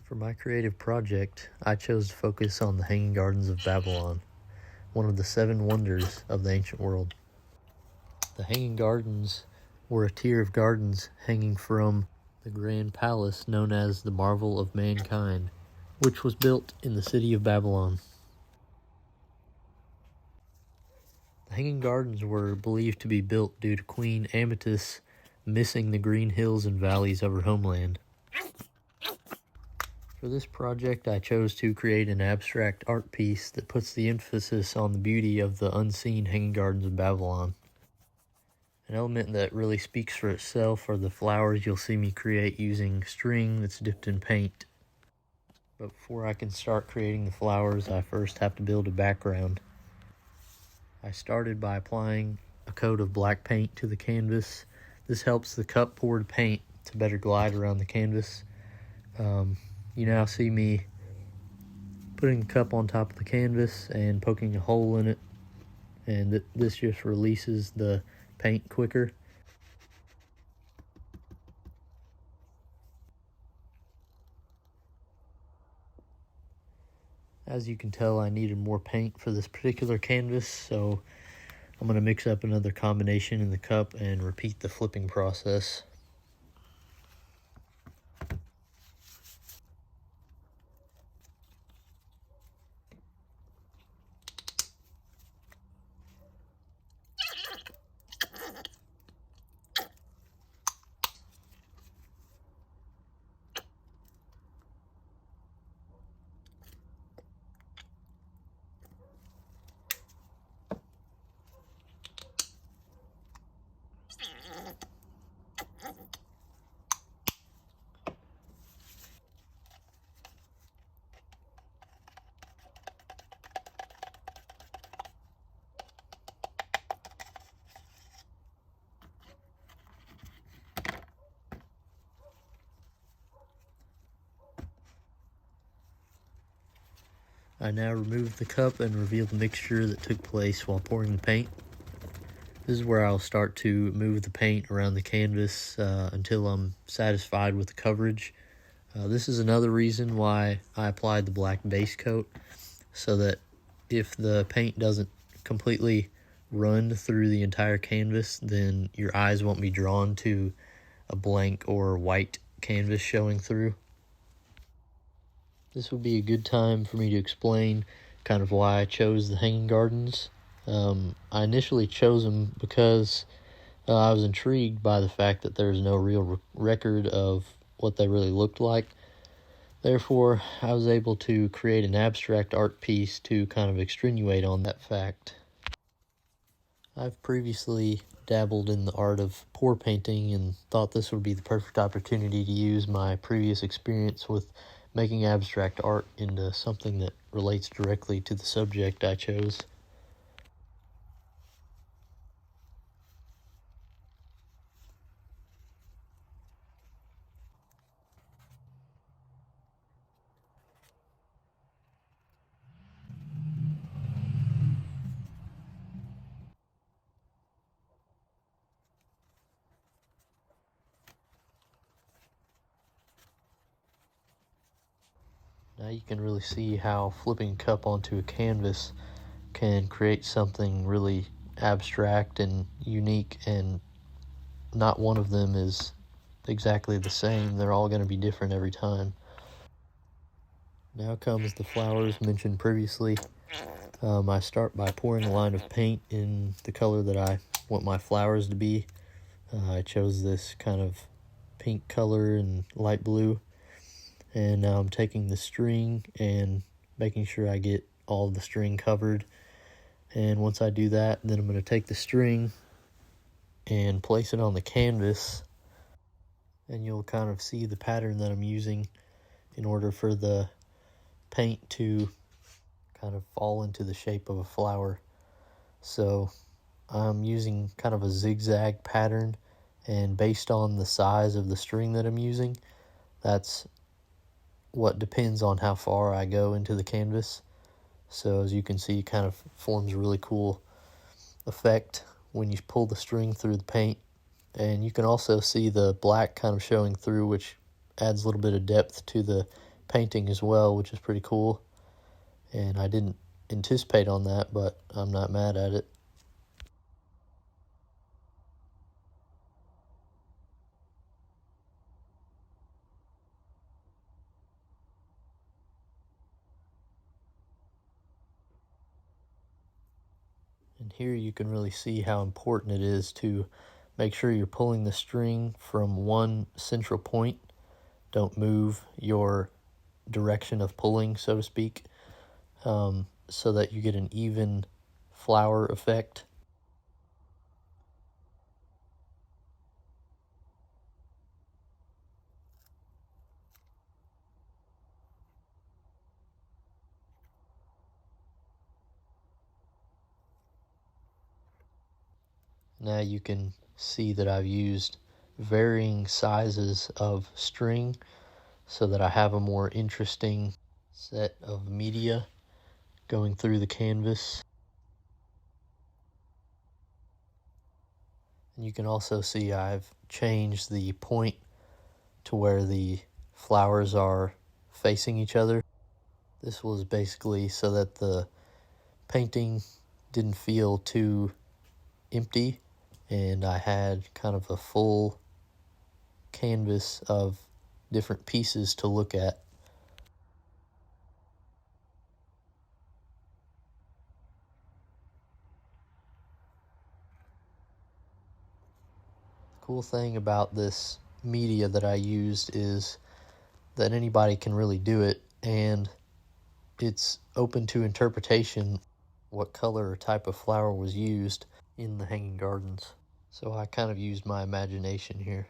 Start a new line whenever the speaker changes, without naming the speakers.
For my creative project, I chose to focus on the Hanging Gardens of Babylon, one of the 7 wonders of the ancient world. The Hanging Gardens were a tier of gardens hanging from the grand palace known as the Marvel of Mankind, which was built in the city of Babylon. The Hanging Gardens were believed to be built due to Queen Amethyst missing the green hills and valleys of her homeland. For this project, I chose to create an abstract art piece that puts the emphasis on the beauty of the unseen Hanging Gardens of Babylon. An element that really speaks for itself are the flowers you'll see me create using string that's dipped in paint. But before I can start creating the flowers, I first have to build a background. I started by applying a coat of black paint to the canvas. This helps the cup poured paint to better glide around the canvas. You now see me putting the cup on top of the canvas and poking a hole in it, and this just releases the paint quicker. As you can tell, I needed more paint for this particular canvas, so I'm going to mix up another combination in the cup and repeat the flipping process. I now remove the cup and reveal the mixture that took place while pouring the paint. This is where I'll start to move the paint around the canvas until I'm satisfied with the coverage. This is another reason why I applied the black base coat, so that if the paint doesn't completely run through the entire canvas, then your eyes won't be drawn to a blank or white canvas showing through. This would be a good time for me to explain kind of why I chose the Hanging Gardens. I initially chose them because I was intrigued by the fact that there's no real record of what they really looked like. Therefore, I was able to create an abstract art piece to kind of extenuate on that fact. I've previously dabbled in the art of pour painting and thought this would be the perfect opportunity to use my previous experience with making abstract art into something that relates directly to the subject I chose. Now you can really see how flipping cup onto a canvas can create something really abstract and unique, and not one of them is exactly the same. They're all going to be different every time. Now comes the flowers mentioned previously. I start by pouring a line of paint in the color that I want my flowers to be. I chose this kind of pink color and light blue. And now I'm taking the string and making sure I get all of the string covered. And once I do that, then I'm going to take the string and place it on the canvas. And you'll kind of see the pattern that I'm using in order for the paint to kind of fall into the shape of a flower. So I'm using kind of a zigzag pattern, and based on the size of the string that I'm using, that's what depends on how far I go into the canvas. So as you can see, it kind of forms a really cool effect when you pull the string through the paint. And you can also see the black kind of showing through, which adds a little bit of depth to the painting as well, which is pretty cool. And I didn't anticipate on that, but I'm not mad at it. And here you can really see how important it is to make sure you're pulling the string from one central point. Don't move your direction of pulling, so to speak, so that you get an even flower effect. Now you can see that I've used varying sizes of string so that I have a more interesting set of media going through the canvas. And you can also see I've changed the point to where the flowers are facing each other. This was basically so that the painting didn't feel too empty, and I had kind of a full canvas of different pieces to look at. Cool thing about this media that I used is that anybody can really do it, and it's open to interpretation what color or type of flower was used in the hanging gardens. So I kind of used my imagination here.